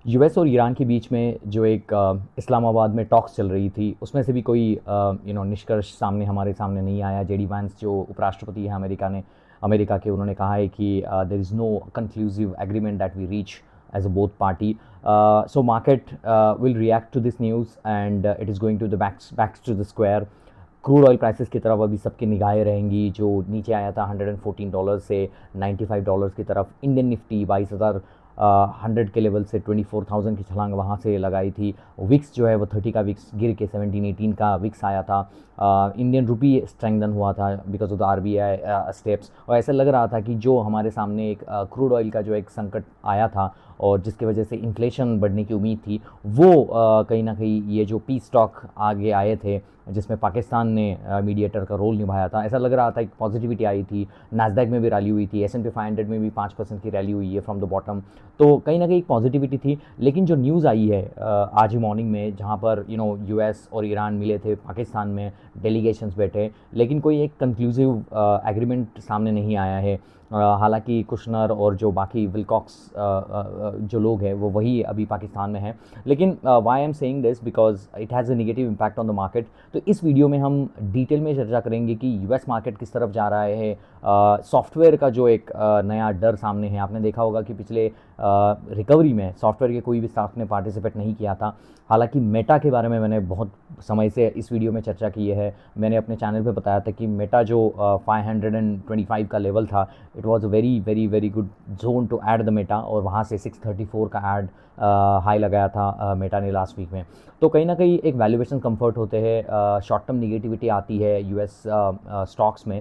US और Iran के बीच में जो एक इस्लामाबाद में टॉक्स चल रही थी, उसमें से भी कोई निष्कर्ष सामने हमारे सामने नहीं आया। जेडी वांस जो उपराष्ट्रपति हैं अमेरिका के, उन्होंने कहा है कि there is no conclusive agreement that we reach as a both party. So market will react to this news and it is going to the backs to the square. Crude oil prices की तरफ अभी सबकी निगाहें रहेंगी। जो नीचे आया था $114 से $95 की तरफ। इंडियन निफ्टी 22,000 100 के लेवल से 24,000 की छलांग वहाँ से लगाई थी। विक्स जो है वो 30 का विक्स गिर के 17-18 का विक्स आया था। इंडियन रुपी स्ट्रेंथन हुआ था because of the RBI steps. और ऐसा लग रहा था कि जो हमारे सामने एक क्रूड ऑयल का जो एक संकट आया था और जिसकी वजह से इन्फ्लेशन बढ़ने की उम्मीद थी, वो कहीं ना कहीं ये जो पीस स्टॉक आगे आए थे जिसमें पाकिस्तान ने मीडिएटर का रोल निभाया था, ऐसा लग रहा था, एक पॉजिटिविटी आई थी। नास्डैक में भी रैली हुई थी, S&P 500 में भी 5% की रैली हुई है फ्रॉम द बॉटम। तो कहीं ना कहीं एक पॉजिटिविटी थी। लेकिन जो न्यूज़ आई है आज ही मॉर्निंग में, जहाँ पर यूएस और ईरान मिले थे पाकिस्तान में, डेलीगेशंस बैठे, लेकिन कोई एक कंक्लूसिव एग्रीमेंट सामने नहीं आया है। हालांकि कुशनर और जो बाकी विलकॉक्स जो लोग हैं वो वही अभी पाकिस्तान में हैं। लेकिन why I am saying this because it has a negative impact on the market. तो इस वीडियो में हम डिटेल में चर्चा करेंगे कि यूएस मार्केट किस तरफ जा रहा है। सॉफ्टवेयर का जो एक नया डर सामने है, आपने देखा होगा कि पिछले रिकवरी में सॉफ्टवेयर के कोई भी स्टाफ ने पार्टिसिपेट नहीं किया था। हालांकि मेटा के बारे में मैंने बहुत समय से इस वीडियो में चर्चा की है। मैंने अपने चैनल पे बताया था कि मेटा जो 525 का लेवल था, it was a very very very good zone to add the Meta, और वहाँ से 634 का ऐड हाई लगाया था मेटा ने लास्ट वीक में। तो कहीं ना कहीं एक वैल्यूएशन कंफर्ट होते हैं। शॉर्ट टर्म निगेटिविटी आती है यूएस स्टॉक्स में,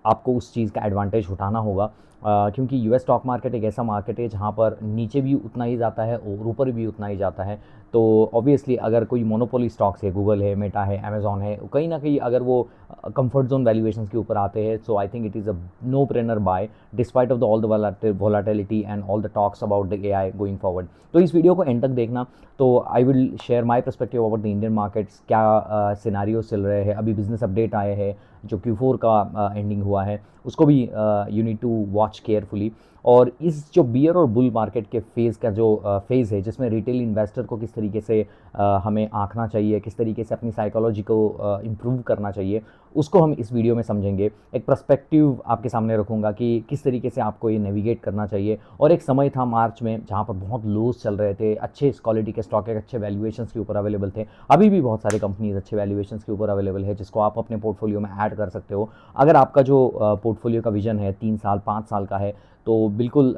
आपको उस चीज़ का एडवांटेज उठाना होगा। क्योंकि यूएस स्टॉक मार्केट एक ऐसा मार्केट है जहाँ पर नीचे भी उतना ही जाता है और ऊपर भी उतना ही जाता है। तो ऑब्वियसली अगर कोई मोनोपोली स्टॉक्स है, गूगल है, मेटा है, अमेजॉन है, कहीं ना कहीं अगर वो कंफर्ट जोन वैल्यूएशंस के ऊपर आते हैं, so I think it is a no brainer buy despite of the all the volatility and all the talks about the AI going forward. तो इस वीडियो को एंड तक देखना। तो I will share my perspective about the Indian markets, क्या scenario चल रहे हैं। अभी बिजनेस अपडेट आए हैं, जो Q4 का एंडिंग हुआ है, उसको भी you need to watch carefully. और इस जो बियर और बुल मार्केट के फेज़ का जो फेज़ है, जिसमें रिटेल इन्वेस्टर को किस तरीके से हमें आंकना चाहिए, किस तरीके से अपनी साइकोलॉजी को इम्प्रूव करना चाहिए, उसको हम इस वीडियो में समझेंगे। एक पर्सपेक्टिव आपके सामने रखूँगा कि किस तरीके से आपको ये नेविगेट करना चाहिए। और एक समय था मार्च में जहाँ पर बहुत लोस चल रहे थे, अच्छे क्वालिटी के स्टॉक अच्छे वैल्यूएशंस के ऊपर अवेलेबल थे। अभी भी बहुत सारे कंपनीज अच्छे वैल्यूएशंस के ऊपर अवेलेबल है, जिसको आप अपने पोर्टफोलियो में ऐड कर सकते हो। अगर आपका जो पोर्टफोलियो का विजन है 3 साल 5 साल का है, तो बिल्कुल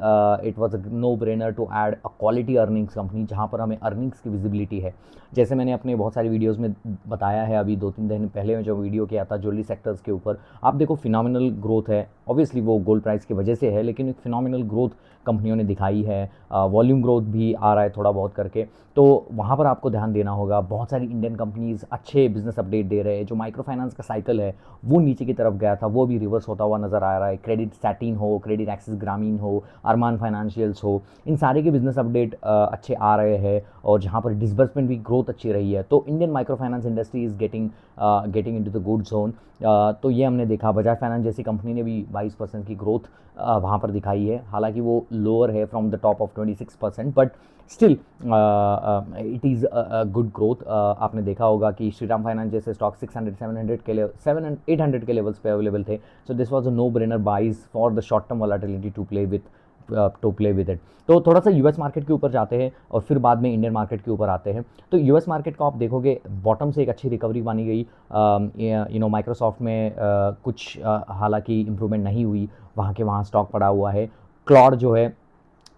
it was a no brainer to add a quality earnings company, जहाँ पर हमें अर्निंग्स की विजिबिलिटी है। जैसे मैंने अपने बहुत सारी वीडियोज़ में बताया है, अभी 2-3 दिन पहले में जो वीडियो किया था ज्वेलरी सेक्टर्स के ऊपर, आप देखो फिनोमिनल ग्रोथ है। ऑब्वियसली वो गोल्ड प्राइस की वजह से है, लेकिन एक फिनोमिनल ग्रोथ कंपनियों ने दिखाई है। वॉल्यूम ग्रोथ भी आ रहा है थोड़ा बहुत करके। तो वहाँ पर आपको ध्यान देना होगा। बहुत सारी इंडियन कंपनीज अच्छे बिजनेस अपडेट दे रहे हैं। जो माइक्रो फाइनेंस का साइकिल है वो नीचे की तरफ गया था, वो भी रिवर्स होता हुआ नजर आ रहा है। क्रेडिट सैटिन हो, क्रेडिट एक्सिस ग्रामीण हो, अरमान फाइनेंशियल्स हो, इन सारे के बिजनेस अपडेट अच्छे आ रहे हैं, और जहाँ पर डिसबर्समेंट भी ग्रोथ अच्छी रही है। तो Indian micro finance industry is getting into the good zone. तो ये हमने देखा। बजाज फाइनेंस जैसी कंपनी ने भी 22% की ग्रोथ वहाँ पर दिखाई है। हालांकि वो लोअर है from the top of 26%, but still it is good growth. आपने देखा होगा कि श्रीराम फाइनेंस जैसे स्टॉक 600-700 के 700-800 के लेवल्स पे अवेलेबल थे। So this was a no brainer buys for the short term volatility to play with it. तो थोड़ा सा यूएस मार्केट के ऊपर जाते हैं और फिर बाद में इंडियन मार्केट के ऊपर आते हैं। तो यूएस मार्केट को आप देखोगे, बॉटम से एक अच्छी रिकवरी मानी गई। माइक्रोसॉफ्ट में कुछ हालांकि इंप्रूवमेंट नहीं हुई, वहाँ के वहाँ स्टॉक पड़ा हुआ है। क्लॉड जो है,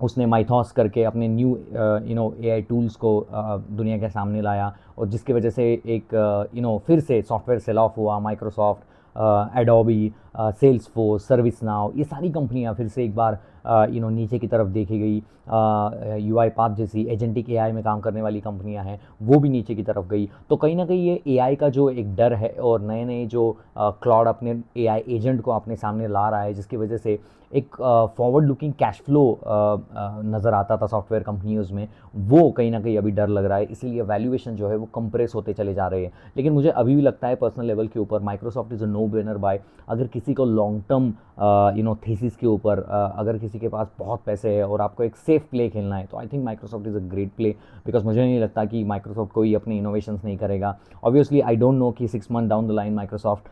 उसने माइथॉस करके अपने न्यू एआई टूल्स को दुनिया के सामने लाया, और जिसकी वजह से एक फिर से सॉफ्टवेयर सेल ऑफ हुआ। Microsoft, Adobe, Salesforce, ServiceNow, ये सारी कंपनियां फिर से एक बार नीचे की तरफ देखी गई। यूआई पाथ जैसी एजेंटिक एआई में काम करने वाली कंपनियां हैं, वो भी नीचे की तरफ गई। तो कहीं ना कहीं ये एआई का जो एक डर है, और नए नए जो क्लाउड अपने एआई एजेंट को अपने सामने ला रहा है, जिसकी वजह से एक फॉरवर्ड लुकिंग कैश फ्लो नज़र आता था सॉफ्टवेयर कंपनीज़ में, वो कहीं ना कहीं अभी डर लग रहा है, इसीलिए वैल्यूएशन जो है वो कंप्रेस होते चले जा रहे हैं। लेकिन मुझे अभी भी लगता है पर्सनल लेवल के ऊपर Microsoft is a no brainer buy. अगर किसी को लॉन्ग टर्म थीसिस के ऊपर अगर किसी के पास बहुत पैसे है और आपको एक सेफ प्ले खेलना है, तो I think Microsoft is a great play. Because मुझे नहीं लगता कि माइक्रोसॉफ्ट कोई अपने इनोवेशंस नहीं करेगा। ऑब्वियसली आई डोंट नो कि 6 months down the line Microsoft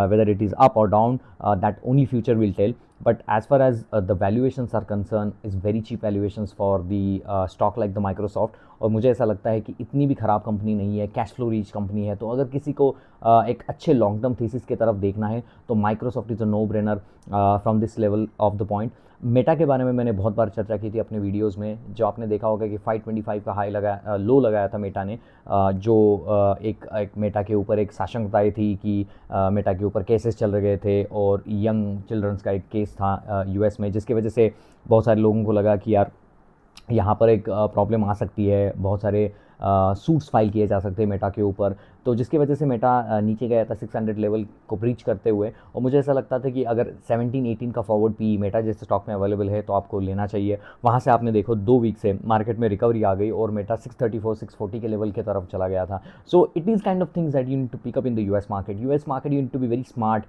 whether it is up or down, that only future will tell. But as far as the valuations are concerned, is very cheap valuations for the stock like the Microsoft। और मुझे ऐसा लगता है कि इतनी भी ख़राब company नहीं है, कैश फ्लो रीच कंपनी है। तो अगर किसी को एक अच्छे लॉन्ग टर्म थीसिस की तरफ देखना है तो Microsoft is a no brainer from this level of the point. Meta के बारे में मैंने बहुत बार चर्चा की थी अपने वीडियोस में, जो आपने देखा होगा कि 525 का लो लगाया था मेटा ने, जो एक मेटा के ऊपर एक साशंकताएँ थी कि मेटा के ऊपर केसेस चल रहे थे और यंग चिल्ड्रंस का एक केस था यूएस में, जिसकी वजह से बहुत सारे लोगों को लगा कि यार यहाँ पर एक प्रॉब्लम आ सकती है, बहुत सारे सूट्स फाइल किए जा सकते हैं मेटा के ऊपर। तो जिसकी वजह से मेटा नीचे गया था 600 लेवल को ब्रीच करते हुए। और मुझे ऐसा लगता था कि अगर 17-18 का फॉरवर्ड पी मेटा जैसे स्टॉक में अवेलेबल है तो आपको लेना चाहिए। वहाँ से आपने देखो 2 वीक से मार्केट में रिकवरी आ गई और मेटा 634-640 के लेवल की तरफ चला गया था। So it is kind of things that you need to pick up in the US market. US market you need to be very smart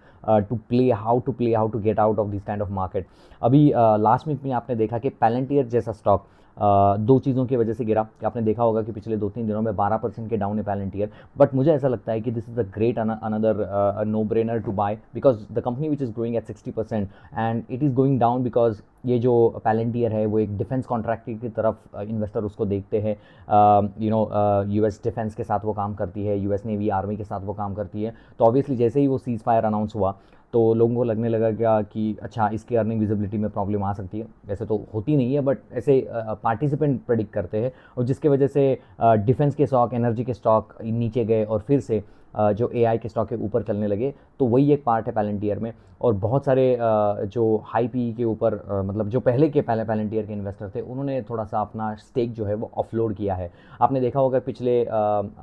to play how to get out of this kind of market. अभी last week में आपने देखा कि पैलेंटियर जैसा stock दो चीज़ों की वजह से गिरा, कि आपने देखा होगा कि पिछले 2-3 दिनों में 12% के डाउन है पैलेंटियर। बट मुझे ऐसा लगता है कि this is a great another no brainer to buy, because the company which is growing at 60% and it is going down because ये जो पैलेंटियर है वो एक डिफेंस कॉन्ट्रैक्टर की तरफ इन्वेस्टर उसको देखते हैं। यूएस डिफेंस के साथ वो काम करती है, यूएस नेवी आर्मी के साथ वो काम करती है। तो ऑब्वियसली जैसे ही वो सीज़ फायर अनाउंस हुआ तो लोगों को लगने लगा क्या कि अच्छा इसकी अर्निंग विजिबिलिटी में प्रॉब्लम आ सकती है। वैसे तो होती नहीं है, बट ऐसे पार्टिसिपेंट प्रेडिक्ट करते हैं, और जिसके वजह से डिफेंस के स्टॉक, एनर्जी के स्टॉक नीचे गए और फिर से जो एआई के स्टॉक के ऊपर चलने लगे। तो वही एक पार्ट है पैलेंटियर में। और बहुत सारे जो हाई पी के ऊपर मतलब जो पहले के पैलेंटियर के इन्वेस्टर थे, उन्होंने थोड़ा सा अपना स्टेक जो है वो ऑफलोड किया है। आपने देखा होगा पिछले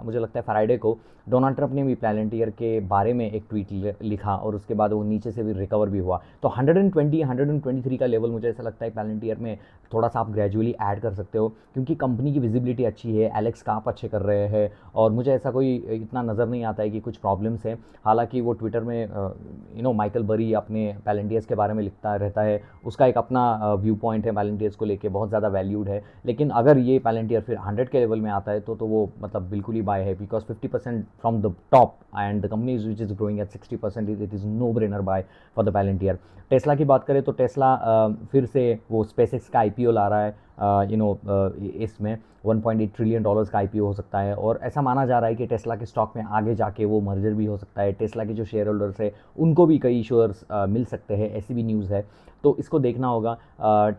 मुझे लगता है फ्राइडे को डोनाल्ड ट्रंप ने भी पैलेंटियर के बारे में एक ट्वीट लिखा और उसके बाद वो नीचे से भी रिकवर भी हुआ। तो 123 का लेवल मुझे ऐसा लगता है पैलेंटियर में थोड़ा सा आप ग्रेजुअली ऐड कर सकते हो, क्योंकि कंपनी की विजिबिलिटी अच्छी है, एलेक्स काप अच्छे कर रहे हैं, और मुझे ऐसा कोई इतना नज़र नहीं आता है कि कुछ प्रॉब्लम्स हैं। हालांकि वो ट्विटर में माइकल बरी अपने पैलेंटियर्स के बारे में लिखता रहता है, उसका एक अपना व्यू पॉइंट है पैलेंटियर्स को लेके, बहुत ज़्यादा वैल्यूड है। लेकिन अगर ये पैलेंटियर फिर 100 के लेवल में आता है तो वो मतलब बिल्कुल ही बाय है, because 50% from the top end the company which is growing at 60%, it is no brainer buy for the Palantir. Tesla की बात करें तो टेस्ला फिर से वो स्पेसएक्स का आईपीओ ला रहा है। इसमें 1.8 ट्रिलियन डॉलर्स का आईपीओ हो सकता है, और ऐसा माना जा रहा है कि टेस्ला के स्टॉक में आगे जाके वो मर्जर भी हो सकता है। टेस्ला के जो शेयर होल्डर्स है उनको भी कई शेयर्स मिल सकते हैं, ऐसी भी न्यूज़ है। तो इसको देखना होगा।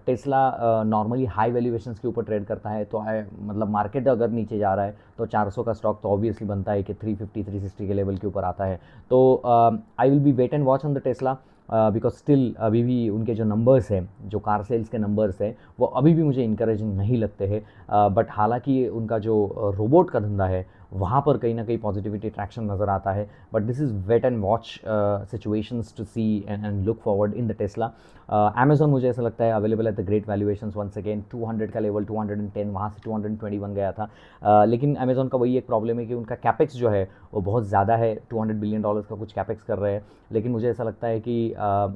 टेस्ला नॉर्मली हाई वैल्यूएशंस के ऊपर ट्रेड करता है, तो मतलब मार्केट अगर नीचे जा रहा है तो 400 का स्टॉक तो ऑब्वियसली बनता है कि 350-360 के लेवल के ऊपर आता है। तो I will be wait and watch on the Tesla, because still अभी भी उनके जो नंबर्स हैं, जो कार सेल्स के नंबर्स हैं, वो अभी भी मुझे इंकरेजिंग नहीं लगते हैं। बट हालांकि उनका जो रोबोट का धंधा है वहाँ पर कहीं ना कहीं पॉजिटिविटी ट्रैक्शन नज़र आता है। But this is wait and watch situations to see and look forward in the Tesla. Amazon मुझे ऐसा लगता है available at the great valuations once again. 200 का लेवल 210, वहाँ से 221 गया था। लेकिन अमेजॉन का वही एक प्रॉब्लम है कि उनका कैपेक्स जो है वो बहुत ज़्यादा है, $200 बिलियन का कुछ कैपेक्स कर रहे हैं। लेकिन मुझे ऐसा लगता है कि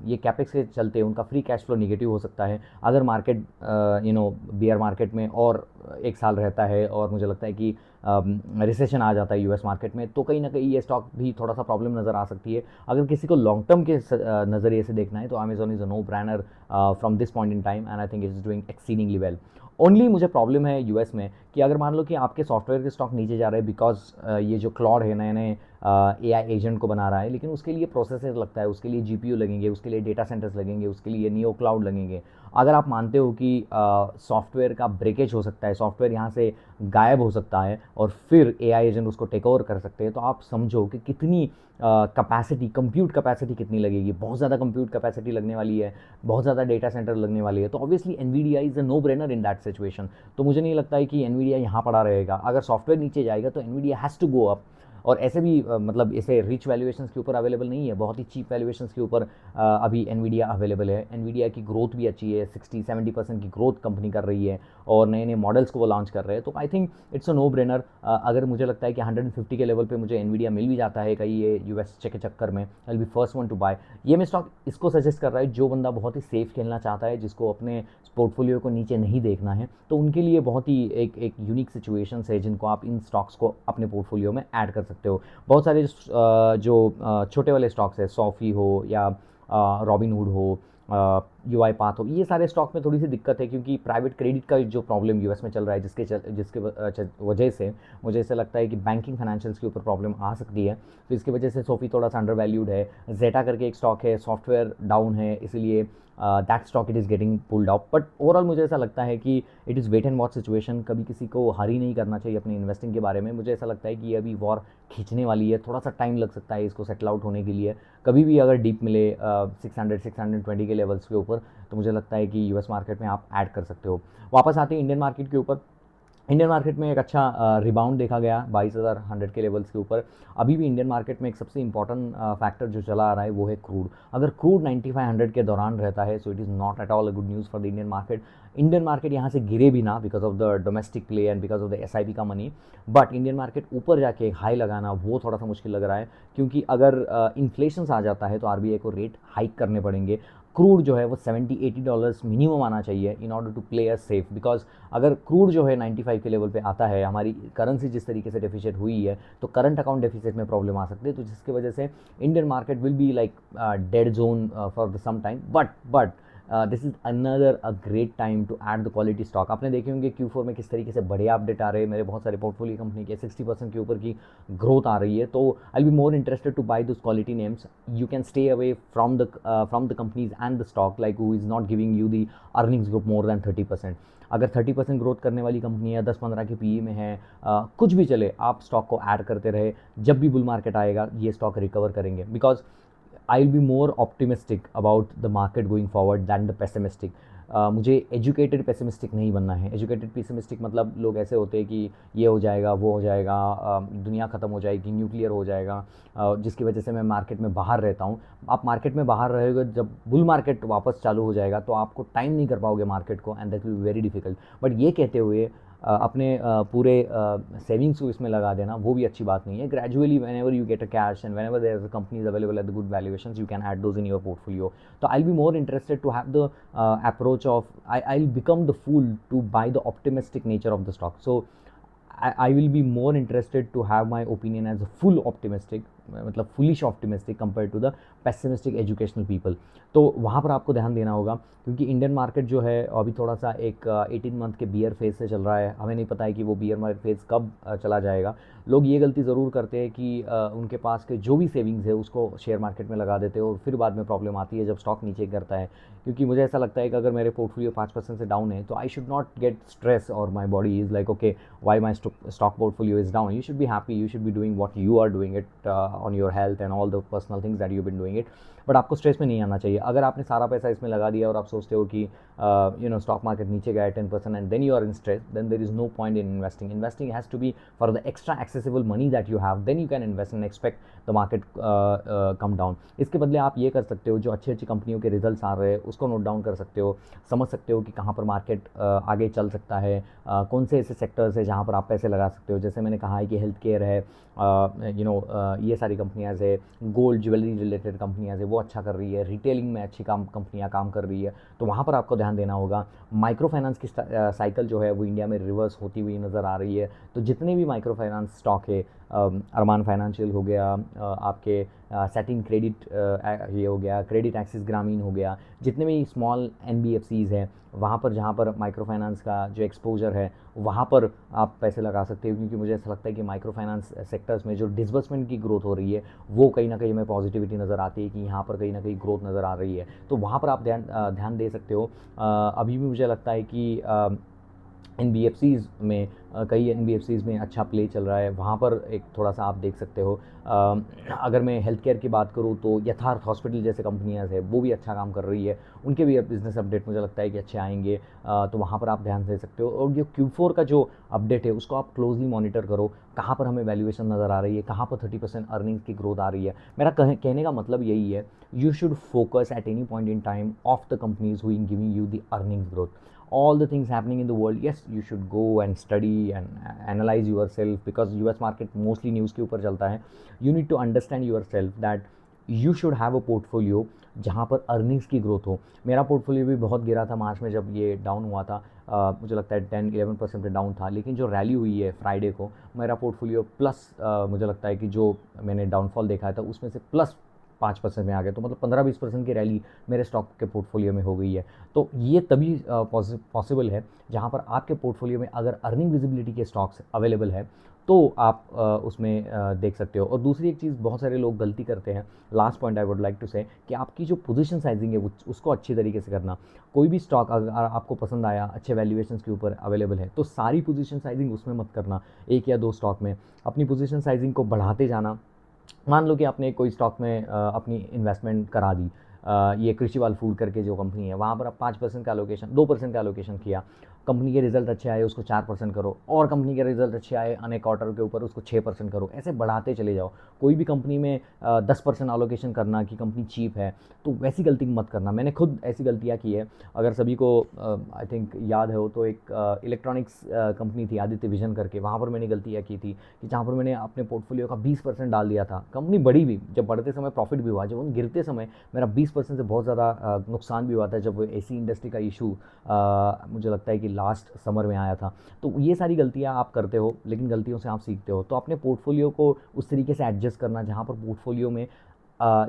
ये कैपेक्स के चलते उनका फ्री कैश फ्लो निगेटिव हो सकता है अगर मार्केट बियर मार्केट में और एक साल रहता है, और मुझे लगता है कि रिसेशन आ जाता है यूएस मार्केट में, तो कहीं ना कहीं ये स्टॉक भी थोड़ा सा प्रॉब्लम नज़र आ सकती है। अगर किसी को लॉन्ग टर्म के नज़रिए से देखना है तो Amazon is a no brainer from this point in time, and I think it is doing exceedingly well. Only मुझे प्रॉब्लम है यूएस में कि अगर मान लो कि आपके सॉफ्टवेयर के स्टॉक नीचे जा रहे हैं बिकॉज ये जो क्लॉड है नए नए एआई एजेंट को बना रहा है, लेकिन उसके लिए प्रोसेसर लगता है, उसके लिए जीपीयू लगेंगे, उसके लिए डेटा सेंटर्स लगेंगे, उसके लिए नियो क्लाउड लगेंगे। अगर आप मानते हो कि सॉफ्टवेयर का ब्रेकेज हो सकता है, सॉफ्टवेयर यहाँ से गायब हो सकता है और फिर एआई एजेंट उसको टेक ओवर कर सकते हैं, तो आप समझो कि कितनी कैपेसिटी, कंप्यूट कैपेसिटी कितनी लगेगी। बहुत ज़्यादा कंप्यूट कैपेसिटी लगने वाली है, बहुत ज़्यादा डेटा सेंटर लगने वाली है। तो obviously Nvidia is a no brainer in that situation. तो मुझे नहीं लगता है कि एनवीडिया यहाँ पड़ा रहेगा। अगर सॉफ्टवेयर नीचे जाएगा तो Nvidia has to go up. और ऐसे भी मतलब ऐसे रिच वैल्यूएशंस के ऊपर अवेलेबल नहीं है, बहुत ही चीप वैल्यूएशंस के ऊपर अभी एनवीडिया अवेलेबल है। एनवीडिया की ग्रोथ भी अच्छी है, 60-70% की ग्रोथ कंपनी कर रही है और नए नए मॉडल्स को वो लॉन्च कर रहे हैं। तो I think it's a no brainer. अगर मुझे लगता है कि 150 के लेवल पे मुझे एनवीडिया मिल भी जाता है कहीं ये यूएस के चक्कर में, I will be first one to buy. ये मैं स्टॉक इसको सजेस्ट कर रहा है जो बंदा बहुत ही सेफ खेलना चाहता है, जिसको अपने पोर्टफोलियो को नीचे नहीं देखना है, तो उनके लिए बहुत ही एक यूनिक सिचुएशंस है जिनको आप इन स्टॉक्स को अपने पोर्टफोलियो में ऐड कर सकते हो। बहुत सारे जो छोटे वाले स्टॉक्स है, सॉफी हो या रॉबिनहुड हो, यूआई पाथ हो, ये सारे स्टॉक में थोड़ी सी दिक्कत है क्योंकि प्राइवेट क्रेडिट का जो प्रॉब्लम यूएस में चल रहा है, जिसके वजह से मुझे ऐसा लगता है कि बैंकिंग फाइनेंशियल्स के ऊपर प्रॉब्लम आ सकती है। तो इसकी वजह से सोफी थोड़ा सा अंडर वैल्यूड है। जेटा करके एक स्टॉक है, सॉफ्टवेयर डाउन है, इसलिए that stock it is getting pulled out. But overall मुझे ऐसा लगता है कि it is wait and watch situation. कभी किसी को हरी नहीं करना चाहिए अपनी इन्वेस्टिंग के बारे में। मुझे ऐसा लगता है कि ये अभी वॉर खींचने वाली है, थोड़ा सा टाइम लग सकता है इसको सेटल आउट होने के लिए। कभी भी अगर डीप मिले 600-620 के लेवल्स के ऊपर, तो मुझे लगता है कि यूएस मार्केट में आप ऐड कर सकते हो। वापस आते हैं इंडियन मार्केट के ऊपर। इंडियन मार्केट में एक अच्छा रिबाउंड देखा गया 22,100 के लेवल्स के ऊपर। अभी भी इंडियन मार्केट में एक सबसे इंपॉर्टेंट फैक्टर जो चला आ रहा है वो है क्रूड। अगर क्रूड 9500 के दौरान रहता है, सो it is not at all a good news for the Indian market. Indian market यहाँ से गिरे भी ना because of the domestic play and because of the SIP का मनी, बट इंडियन मार्केट ऊपर जाके हाई लगाना वो थोड़ा सा मुश्किल लग रहा है क्योंकि अगर इन्फ्लेशन आ जाता है तो आरबीआई को रेट हाइक करने पड़ेंगे। क्रूड जो है वो $70-80 मिनिमम आना चाहिए in order to play a safe, because अगर क्रूड जो है 95 के लेवल पे आता है, हमारी करेंसी जिस तरीके से डेफिसिट हुई है, तो करंट अकाउंट डेफिसिट में प्रॉब्लम आ सकती है, तो जिसकी वजह से Indian market will be like dead zone for the some time. But this is another a great time to add the quality stock. आपने देखे होंगे Q4 में किस तरीके से बढ़िया अपडेट आ रहे हैं। मेरे बहुत सारे पोर्टफोलियो कंपनी के 60% के ऊपर की ग्रोथ आ रही है, तो I will be more interested to buy this quality names. You can stay away from the companies and the stock like who is not giving you the earnings growth more than 30%। अगर 30% growth करने वाली company है, 10-15 की PE में है, कुछ भी चले, आप स्टॉक को ऐड करते रहे। जब भी बुल मार्केट आएगा ये स्टॉक रिकवर करेंगे, because I will be more optimistic about the market going forward than the pessimistic. मुझे एजुकेटेड पेसिमिस्टिक नहीं बनना है। एजुकेटेड पेसिमिस्टिक मतलब लोग ऐसे होते हैं कि ये हो जाएगा, वो हो जाएगा, दुनिया ख़त्म हो जाएगी, न्यूक्लियर हो जाएगा, जिसकी वजह से मैं मार्केट में बाहर रहता हूँ। आप मार्केट में बाहर रहोगे, जब बुल मार्केट वापस चालू हो जाएगा तो आपको टाइम नहीं कर पाओगे मार्केट को, and that will be very difficult. But ये कहते हुए अपने पूरे सेविंग्स को इसमें लगा देना वो भी अच्छी बात नहीं है। Gradually whenever you get a cash and whenever there companies available at the good valuations, you can add those in your portfolio. तो I will be more interested to have the approach of I will become the fool to buy the optimistic nature of the stock. So I will be more interested to have my opinion as a full optimistic, मतलब foolish optimistic compare to the pessimistic educational people. तो वहाँ पर आपको ध्यान देना होगा क्योंकि Indian market जो है अभी थोड़ा सा एक 18 मंथ के बियर फेज से चल रहा है। हमें नहीं पता है कि वो बियर फेज कब चला जाएगा। लोग ये गलती ज़रूर करते हैं कि उनके पास के जो भी सेविंग्स है उसको शेयर मार्केट में लगा देते हैं और फिर बाद में प्रॉब्लम आती है जब स्टॉक नीचे गिरता है। क्योंकि मुझे ऐसा लगता है कि अगर मेरे पोर्टफोलियो 5% से डाउन है तो I should not get stress और my body is like okay why my stock portfolio is down. You should be happy, you should be doing what you are doing it on your health and all the personal things that you've been doing it. But आपको stress में नहीं आना चाहिए। अगर आपने सारा पैसा इसमें लगा दिया और आप सोचते हो कि स्टॉक मार्केट नीचे गया 10% and then you are in stress, then there is no point in investing. Investing has to be for the extra accessible money that you have, then you can invest and expect the market come down. इसके बदले आप ये कर सकते हो, जो अच्छी अच्छी कंपनियों के रिजल्ट्स आ रहे हैं उसको नोट डाउन कर सकते हो, समझ सकते हो कि कहाँ पर मार्केट आगे चल सकता है, कौन से ऐसे सेक्टर्स है जहाँ पर आप पैसे लगा सकते हो। जैसे मैंने कहा है कि हेल्थ केयर है, ये सारी कंपनियाँ है, गोल्ड ज्वेलरी रिलेटेड कंपनियाँ है वो अच्छा कर रही है, रिटेलिंग में अच्छी कंपनियाँ काम कर रही है, तो वहाँ पर आपको ध्यान देना होगा। माइक्रो फाइनेंस की साइकिल जो है वो इंडिया में रिवर्स होती हुई नज़र आ रही है। तो जितने भी माइक्रो फाइनेंस स्टॉक है, अरमान फाइनेंशियल हो गया, आपके सेटिंग क्रेडिट ये हो गया, क्रेडिट एक्सिस ग्रामीण हो गया, जितने भी स्मॉल NBFCs हैं वहाँ पर जहाँ पर माइक्रो फाइनेंस का जो एक्सपोजर है वहाँ पर आप पैसे लगा सकते हो। क्योंकि मुझे ऐसा लगता है कि माइक्रो फाइनेंस सेक्टर्स में जो डिसबर्समेंट की ग्रोथ हो रही है वो कहीं ना कहीं हमें पॉजिटिविटी नज़र आती है कि यहाँ पर कहीं ना कहीं ग्रोथ नज़र आ रही है, तो वहाँ पर आप ध्यान दे सकते हो। अभी भी मुझे लगता है कि एनबीएफसीज़ में कई एनबीएफसीज़ में अच्छा प्ले चल रहा है, वहाँ पर एक थोड़ा-सा आप देख सकते हो। अगर मैं हेल्थ केयर की बात करूँ तो यथार्थ हॉस्पिटल जैसे कंपनियाँ हैं, वो भी अच्छा काम कर रही है। उनके भी अब बिज़नेस अपडेट मुझे लगता है कि अच्छे आएँगे, तो वहाँ पर आप ध्यान दे सकते हो। और जो Q4 का जो अपडेट है, उसको आप क्लोज़ली मॉनिटर करो, कहाँ पर हमें वैल्यूएशन नज़र आ रही है, कहाँ पर 30% अर्निंग्स की ग्रोथ आ रही है। मेरा कहने का मतलब यही है, you should focus at any point in time of the companies who in giving you the earnings growth, all the things happening in the world. Yes, you should go and study and analyze yourself, because US market mostly news के ऊपर चलता है. You need to understand yourself that you should have a portfolio जहाँ पर earnings की growth हो. मेरा portfolio भी बहुत गिरा था मार्च में जब ये डाउन हुआ था. मुझे लगता है 10-11% पे डाउन था, लेकिन जो रैली हुई है फ्राइडे को, मेरा पोर्टफोलियो प्लस, मुझे लगता है कि जो मैंने डाउनफॉल देखा था उसमें से प्लस 5% में आ गया. तो मतलब 15-20% की रैली मेरे स्टॉक के पोर्टफोलियो में हो गई है. तो ये तभी पॉसिबल है जहाँ पर आपके पोर्टफोलियो में अगर अर्निंग विजिबिलिटी के स्टॉक्स अवेलेबल है, तो आप उसमें देख सकते हो. और दूसरी एक चीज़ बहुत सारे लोग गलती करते हैं, last point I would like to say, कि आपकी जो पोजीशन साइजिंग है उसको अच्छी तरीके से करना. कोई भी स्टॉक अगर आपको पसंद आया, अच्छे वैल्यूएशंस के ऊपर अवेलेबल है, तो सारी पोजीशन साइजिंग उसमें मत करना. एक या दो स्टॉक में अपनी पोजीशन साइजिंग को बढ़ाते जाना. मान लो कि आपने कोई स्टॉक में अपनी इन्वेस्टमेंट करा दी, ये कृषिवाल फूड करके जो कंपनी है, वहाँ पर आप 5% का एलोकेशन, 2% का एलोकेशन किया. कंपनी के रिजल्ट अच्छे आए उसको 4% करो, और कंपनी के रिजल्ट अच्छे आए अनेक क्वार्टर के ऊपर उसको 6% करो. ऐसे बढ़ाते चले जाओ. कोई भी कंपनी में 10% एलोकेशन करना कि कंपनी चीप है, तो वैसी गलती मत करना. मैंने खुद ऐसी गलतियाँ की है. अगर सभी को आई थिंक याद हो तो एक इलेक्ट्रॉनिक्स कंपनी थी आदित्य विजन करके, वहाँ पर मैंने गलतियाँ की थी कि जहाँ पर मैंने अपने पोर्टफोलियो का 20% डाल दिया था. कंपनी बढ़ी भी, जब बढ़ते समय प्रॉफिट भी हुआ, जब उन गिरते समय मेरा 20% से बहुत ज़्यादा नुकसान भी हुआ था, जब एसी इंडस्ट्री का इशू मुझे लगता है कि लास्ट समर में आया था. तो ये सारी गलतियाँ आप करते हो, लेकिन गलतियों से आप सीखते हो. तो अपने पोर्टफोलियो को उस तरीके से एडजस्ट करना जहाँ पर पोर्टफोलियो में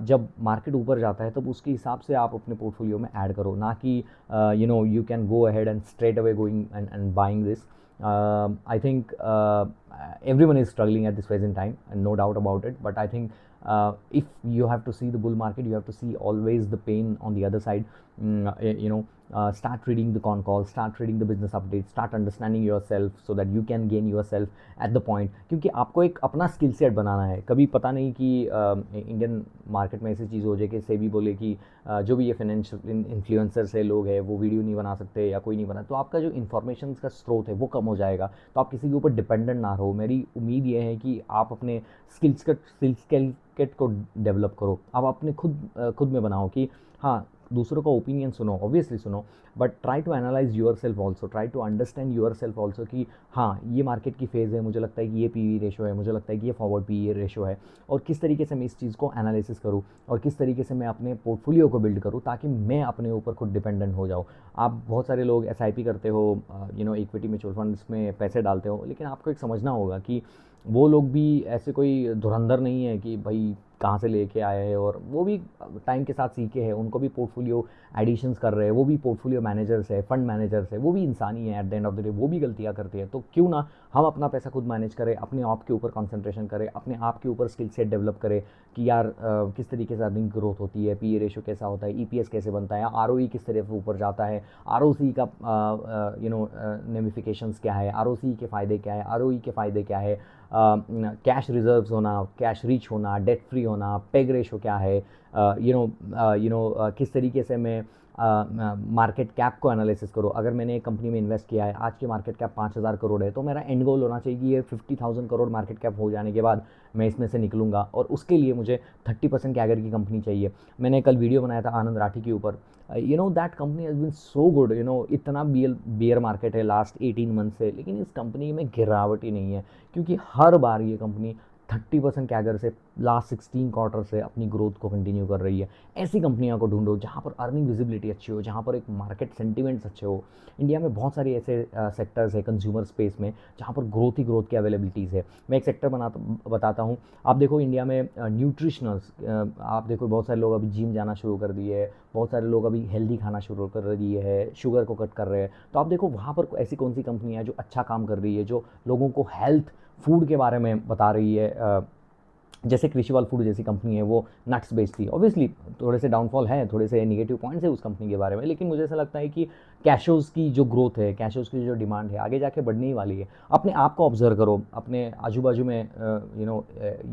जब मार्केट ऊपर जाता है तब उसके हिसाब से आप अपने पोर्टफोलियो में ऐड करो, ना कि you can go ahead and straight away going and buying this. I think everyone is struggling at this present time, and no doubt about it. But I think if you have to see the bull market, you have to see always the pain on the other side. Start reading the con calls, start reading the business updates, start understanding yourself so that you can gain yourself at the point. क्योंकि आपको एक अपना skill set बनाना है. कभी पता नहीं कि Indian market में ऐसी चीज़ हो जाए कि सेबी बोले कि जो भी ये फाइनेंशियल इन्फ्लुएंसर्स है, लोग हैं, वो वीडियो नहीं बना सकते या कोई नहीं बना, तो आपका जो इन्फॉर्मेशन का स्रोत है वो कम हो जाएगा. तो आप किसी के ऊपर डिपेंडेंट ना रहो. मेरी उम्मीद ये है कि आप अपने स्किल को डेवलप करो. आप अपने खुद में बनाओ कि हाँ, दूसरों का ओपिनियन सुनो, ऑब्वियसली सुनो, but try to analyse yourself also, try to understand yourself also कि हाँ, ये मार्केट की फेज़ है, मुझे लगता है कि ये पी रेशो है, मुझे लगता है कि ये फॉरवर्ड पी रेशो है, और किस तरीके से मैं इस चीज़ को एनालिसिस करूँ और किस तरीके से मैं अपने पोर्टफोलियो को बिल्ड करूँ ताकि मैं अपने ऊपर खुद डिपेंडेंट हो जाऊँ. आप बहुत सारे लोग SIP करते हो, इक्विटी म्यूचुअल फंड्स में पैसे डालते हो, लेकिन आपको एक समझना होगा कि वो लोग भी ऐसे कोई धुरंधर नहीं है कि भाई कहाँ से लेके आए हैं, और वो भी टाइम के साथ सीखे हैं. उनको भी पोर्टफोलियो एडिशंस कर रहे हैं, वो भी पोर्टफोलियो मैनेजर्स है, फंड मैनेजर्स है, वो भी इंसान ही है. At the end of the day वो भी गलतियाँ करते हैं. तो क्यों ना हम अपना पैसा खुद मैनेज करें, अपने आप के ऊपर कंसंट्रेशन करें, अपने आप के ऊपर स्किल सेट डेवलप करें कि यार किस तरीके से अर्निंग ग्रोथ होती है, PE रेशो कैसा होता है, EPS कैसे बनता है, ROE किस तरह से ऊपर जाता है, ROC का नेमिफिकेशंस क्या है, ROC के फ़ायदे क्या है, ROE के फ़ायदे क्या है, कैश रिजर्व्स होना, कैश रीच होना, डेट फ्री होना, पेग रेशो क्या है, किस तरीके से मैं मार्केट कैप को एनालिसिस करो. अगर मैंने एक कंपनी में इन्वेस्ट किया है, आज की मार्केट कैप 5,000 करोड़ है, तो मेरा एंड गोल होना चाहिए कि ये 50,000 करोड़ मार्केट कैप हो जाने के बाद मैं इसमें से निकलूँगा, और उसके लिए मुझे 30% कैगर की कंपनी चाहिए. मैंने कल वीडियो बनाया था आनंद राठी के ऊपर. That company has been so good. इतना बियर मार्केट है लास्ट 18 मंथ से, लेकिन इस कंपनी में गिरावट ही नहीं है, क्योंकि हर बार ये कंपनी 30% कैगर से लास्ट 16 क्वार्टर से अपनी ग्रोथ को कंटिन्यू कर रही है. ऐसी कंपनियों को ढूंढो जहाँ पर अर्निंग विजिबिलिटी अच्छी हो, जहाँ पर एक मार्केट सेंटिमेंट्स अच्छे हो. इंडिया में बहुत सारे ऐसे सेक्टर्स है कंज्यूमर स्पेस में जहाँ पर ग्रोथ ही ग्रोथ की अवेलेबिलिटीज़ है. मैं एक सेक्टर बताता हूँ. आप देखो इंडिया में न्यूट्रिशनल्स, आप देखो बहुत सारे लोग अभी जिम जाना शुरू कर दिए है, बहुत सारे लोग अभी हेल्दी खाना शुरू कर दिए है, शुगर को कट कर रहे हैं. तो आप देखो वहाँ पर ऐसी कौन सी कंपनियाँ हैं जो अच्छा काम कर रही है, जो लोगों को हेल्थ फूड के बारे में बता रही है, जैसे कृषिवाल फूड जैसी कंपनी है, वो नट्स बेचती है। ऑब्वियसली थोड़े से डाउनफॉल हैं, थोड़े से नेगेटिव पॉइंट्स है उस कंपनी के बारे में, लेकिन मुझे ऐसा लगता है कि कैशोज़ की जो ग्रोथ है, कैशोज़ की जो डिमांड है, आगे जाके बढ़ने ही वाली है। अपने आप को ऑब्जर्व करो, अपने आजू बाजू में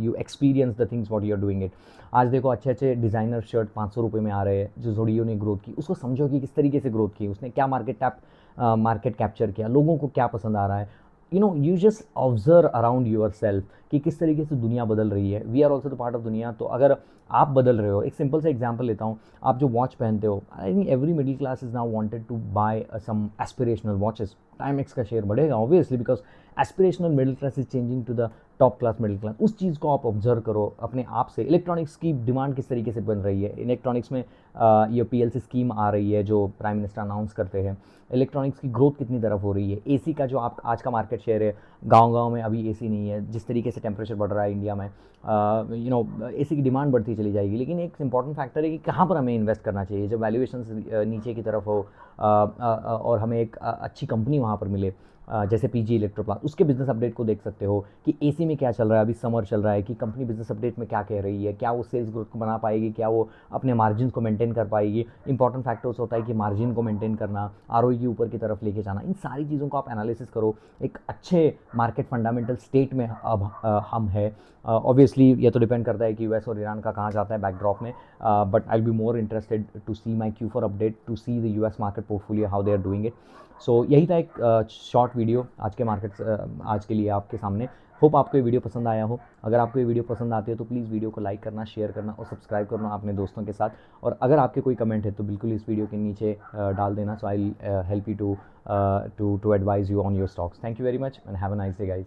you experience the things what you are doing it. आज देखो अच्छे अच्छे डिज़ाइनर शर्ट 500 रुपये में आ रहे हैं, जो जोडियो ने ग्रोथ की, उसको समझो कि किस तरीके से ग्रोथ की, उसने क्या मार्केट कैप्चर किया, लोगों को क्या पसंद आ रहा है। You just observe around yourself कि किस तरीके से दुनिया बदल रही है। We are also the part of दुनिया। तो अगर आप बदल रहे हो, एक सिंपल सा एग्जाम्पल लेता हूँ, आप जो वॉच पहनते हो, I think every middle class is now wanted to buy some aspirational watches. Timex का शेयर बढ़ेगा obviously, because aspirational middle class is changing to the top class middle class. उस चीज़ को आप ऑब्जर्व करो अपने आप से। इलेक्ट्रॉनिक्स की डिमांड किस तरीके से बन रही है, इलेक्ट्रॉनिक्स में ये PLC स्कीम आ रही है जो प्राइम मिनिस्टर अनाउंस करते हैं। इलेक्ट्रॉनिक्स की ग्रोथ कितनी तरफ हो रही है। AC का जो आप आज का मार्केट शेयर है, गांव-गांव में अभी AC नहीं है। जिस तरीके से टेम्परेचर बढ़ रहा है इंडिया में, AC की डिमांड बढ़ती चली जाएगी। लेकिन एक इंपॉर्टेंट फैक्टर है कि कहाँ पर हमें इन्वेस्ट करना चाहिए जब वैल्यूएशंस नीचे की तरफ हो, और हमें एक अच्छी कंपनी वहाँ पर मिले, जैसे PG इलेक्ट्रोप्लास्ट। उसके बिजनेस अपडेट को देख सकते हो कि AC में क्या चल रहा है, अभी समर चल रहा है, कि कंपनी बिजनेस अपडेट में क्या कह रही है, क्या वो सेल्स ग्रोथ को बना पाएगी, क्या वो अपने मार्जिन को मेंटेन कर पाएगी। इंपॉर्टेंट फैक्टर्स होता है कि मार्जिन को मेंटेन करना, ROE की ऊपर की तरफ लेके जाना। इन सारी चीज़ों को आप एनालिसिस करो। एक अच्छे मार्केट फंडामेंटल स्टेट में अब हम है। ऑब्वियसली ये तो डिपेंड करता है कि US और ईरान का कहाँ जाता है बैकड्रॉप में, but I will be more interested to see my Q4 update, to see the US market portfolio how they are doing it. So यही था एक शॉर्ट वीडियो आज के मार्केट आज के लिए आपके सामने। होप आपको ये वीडियो पसंद आया हो। अगर आपको ये वीडियो पसंद आती है तो प्लीज़ वीडियो को लाइक करना, शेयर करना और सब्सक्राइब करना अपने दोस्तों के साथ। और अगर आपके कोई कमेंट है तो बिल्कुल इस वीडियो के नीचे डाल देना। So I help you to advise you on your stocks. Thank you very much and have a nice day guys.